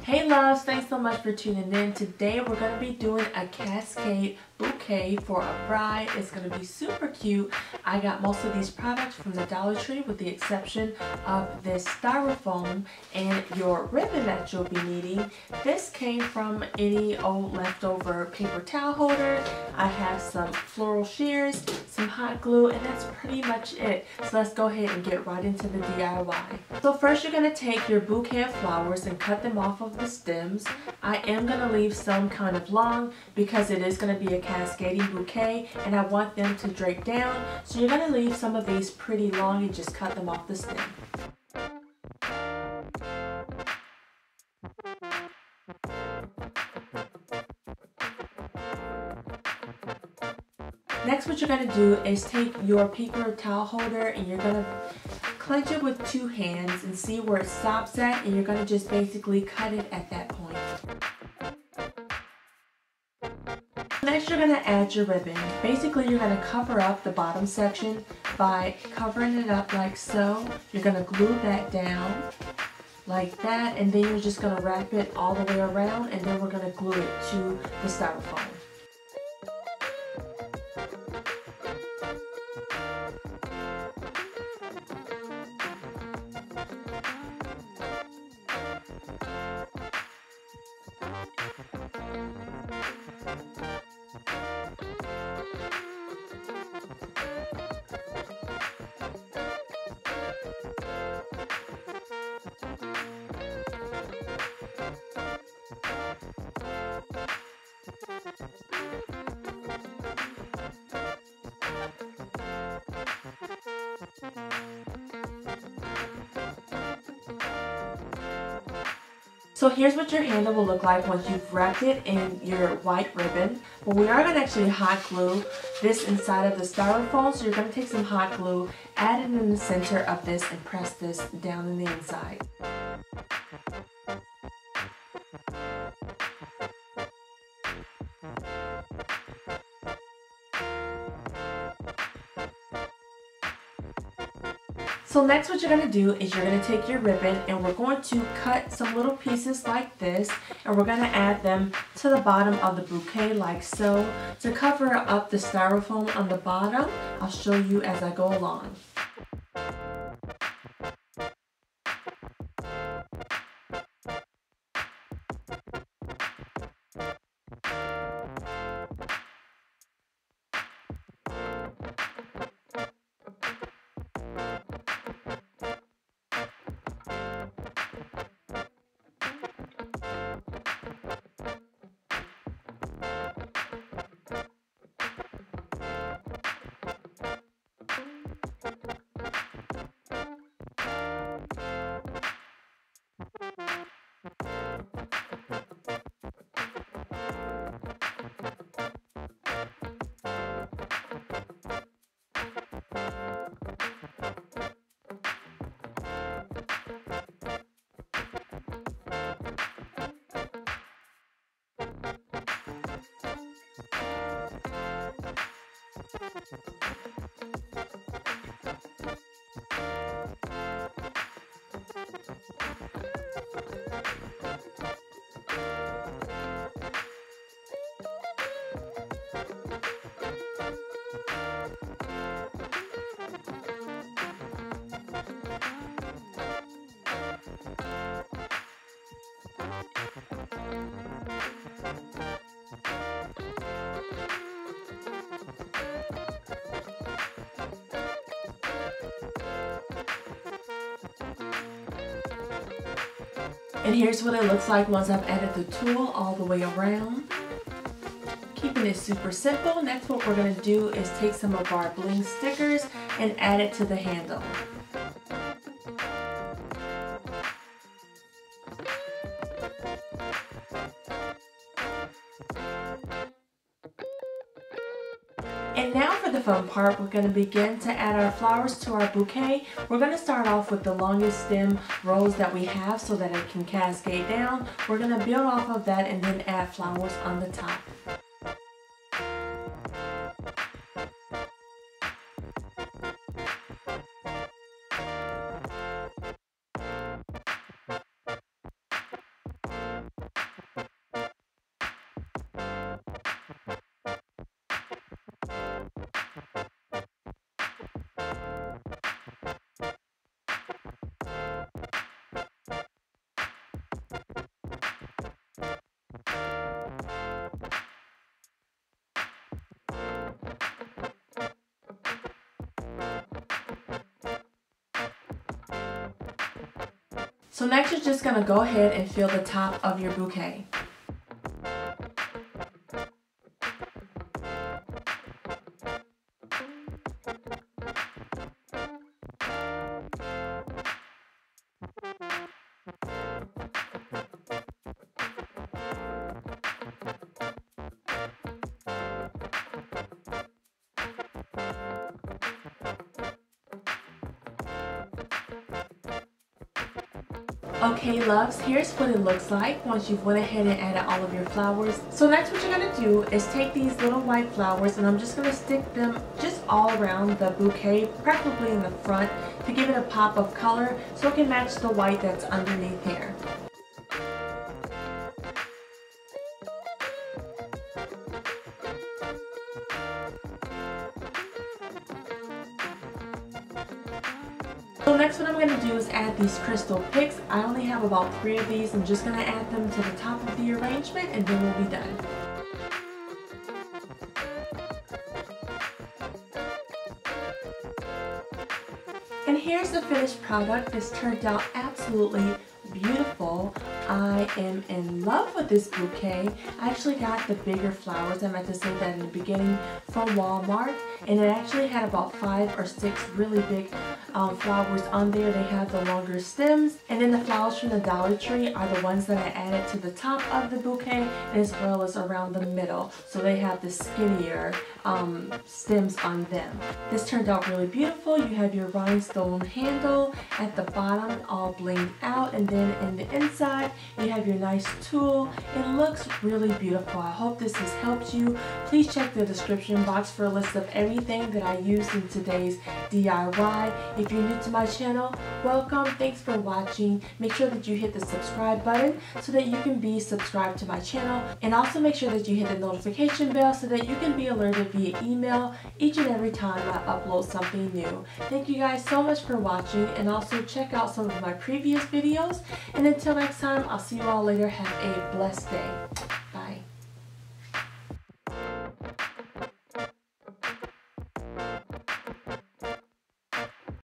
Hey loves, thanks so much for tuning in. Today we're going to be doing a cascade bouquet for a bride. It's going to be super cute. I got most of these products from the Dollar Tree with the exception of this styrofoam and your ribbon that you'll be needing. This came from any old leftover paper towel holder. I have some floral shears, some hot glue, and that's pretty much it. So let's go ahead and get right into the DIY. So first you're going to take your bouquet of flowers and cut them off of the stems. I am going to leave some kind of long because it is going to be a cascading bouquet and I want them to drape down. So you're going to leave some of these pretty long and just cut them off the stem. Next, what you're going to do is take your paper towel holder and you're going to clench it with two hands and see where it stops at, and you're going to just basically cut it at that point. Next, you're going to add your ribbon. Basically, you're going to cover up the bottom section by covering it up like so. You're going to glue that down like that, and then you're just going to wrap it all the way around, and then we're going to glue it to the styrofoam. So here's what your handle will look like once you've wrapped it in your white ribbon. But we are going to actually hot glue this inside of the styrofoam. So you're going to take some hot glue, add it in the center of this, and press this down in the inside. So next what you're going to do is you're going to take your ribbon and we're going to cut some little pieces like this, and we're going to add them to the bottom of the bouquet like so. To cover up the styrofoam on the bottom, I'll show you as I go along. And here's what it looks like once I've added the tulle all the way around. Keeping it super simple. Next what we're going to do is take some of our Bling stickers and add it to the handle. And now for the fun part, we're going to begin to add our flowers to our bouquet. We're going to start off with the longest stem rose that we have so that it can cascade down. We're going to build off of that and then add flowers on the top. So next you're just going to go ahead and fill the top of your bouquet. Okay loves, here's what it looks like once you've went ahead and added all of your flowers. So next what you're going to do is take these little white flowers and I'm just going to stick them just all around the bouquet, preferably in the front, to give it a pop of color so it can match the white that's underneath here. So next what I'm going to do is add these crystal picks. I only have about 3 of these. I'm just going to add them to the top of the arrangement and then we'll be done. And here's the finished product. This turned out absolutely beautiful. I am in love with this bouquet. I actually got the bigger flowers, I meant to say that in the beginning, from Walmart, and it actually had about 5 or 6 really big flowers on there. They have the longer stems, and then the flowers from the Dollar Tree are the ones that I added to the top of the bouquet as well as around the middle, so they have the skinnier stems on them. This turned out really beautiful. You have your rhinestone handle at the bottom all blinged out, and then in the inside you have your nice tulle. It looks really beautiful. I hope this has helped you. Please check the description box for a list of everything that I used in today's DIY. If you're new to my channel, welcome. Thanks for watching. Make sure that you hit the subscribe button so that you can be subscribed to my channel, and also make sure that you hit the notification bell so that you can be alerted via email each and every time I upload something new. Thank you guys so much for watching, and also check out some of my previous videos. And until next time, I'll see you all later. Have a blessed day.